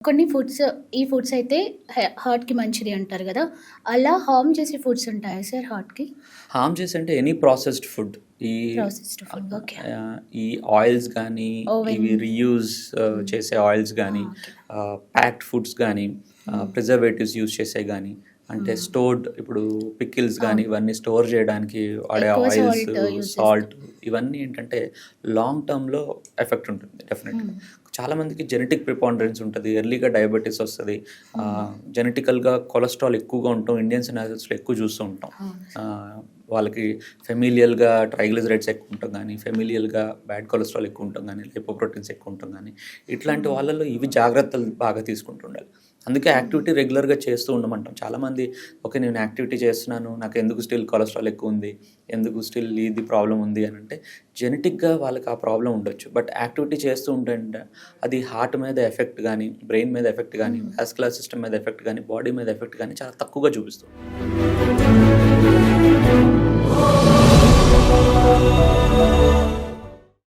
కొన్ని ఫుడ్స్ ఈ ఫుడ్స్ అయితే హార్ట్‌కి మంచిది అంటారు గదా! అలా హార్మ్ చేసే ఫుడ్స్ ఉంటాయా సార్ హార్ట్‌కి? హార్మ్ చేసే అంటే ఎనీ ప్రాసెస్డ్ ఫుడ్. ఈ ప్రాసెస్డ్ ఫుడ్ ఓకే. ఈ ఆయిల్స్ గానీ, ఓవెన్ ఇవి రీయూజ్ హ్మ్. చేసే ఆయిల్స్ గానీ, ఓకే. ప్యాక్డ్ ఫుడ్స్ గానీ, హ్మ్. ప్రిజర్వేటివ్స్ యూజ్ చేసేయి గానీ, అంటే హ్మ్. స్టోర్డ్ ఇప్పుడు పికిల్స్ గానీ, అవును. ఇవన్నీ స్టోర్ జేయడానికి వాడే ఎక్కువ ఆయిల్స్, సాల్ట్ యూజ్ చేస్తాం. సాల్ట్ ఇవన్నీ ఏంటంటే లాంగ్ టర్మ్‌లో ఎఫెక్ట్ ఉంటుంది డెఫినెట్‌గా. హ్మ్. చాలామందికి జెనెటిక్ ప్రిపాండరెన్స్ ఉంటది. ఎర్లీగా డయాబెటిస్ వస్తది. హ్మ్. జెనెటికల్‌గా కొలెస్ట్రాల్ ఎక్కువగా ఉంటాం. ఇండియన్ సినారియోస్‌లో ఎక్కువ చూస్తూ ఉంటాం. అవును సార్. వాళ్ళకి ఫెమిలియల్‌గా ట్రైగ్లిజరైడ్స్ ఎక్కువ ఉండటం గానీ, ఫెమిలియల్‌గా బ్యాడ్ కొలెస్ట్రాల్ ఎక్కువ ఉండటం గానీ, లిపోప్రోటీన్స్ ఎక్కువ ఉండటం గానీ, ఇట్లాంటి హ్మ్. వాళ్ళలో ఇవి జాగ్రత్తలు బాగా తీసుకుంటుండాలి. అందుకే హ్మ్. యాక్టివిటీ రెగ్యులర్‌గా చేస్తూ ఉండమంటాం. చాలామంది ఓకే. నేను యాక్టివిటీ చేస్తున్నాను. నాకెందుకు స్టిల్ కొలెస్ట్రాల్ ఎక్కువుంది? ఎందుకు స్టిల్ ఇది ప్రాబ్లమ్ ఉంది అనంటే, జెనెటిక్‌గా వాళ్ళకి ఆ ప్రాబ్లమ్ ఉండొచ్చు. బట్ యాక్టివిటీ చేస్తూ ఉంటంటే అది హార్ట్ మీద ఎఫెక్ట్ గానీ, బ్రెయిన్ మీద ఎఫెక్ట్ గానీ, హ్మ్. వాస్కులర్ సిస్టమ్ మీద ఎఫెక్ట్ గానీ, బాడీ మీద ఎఫెక్ట్ గానీ చాలా తక్కువగా చూపిస్తుంది.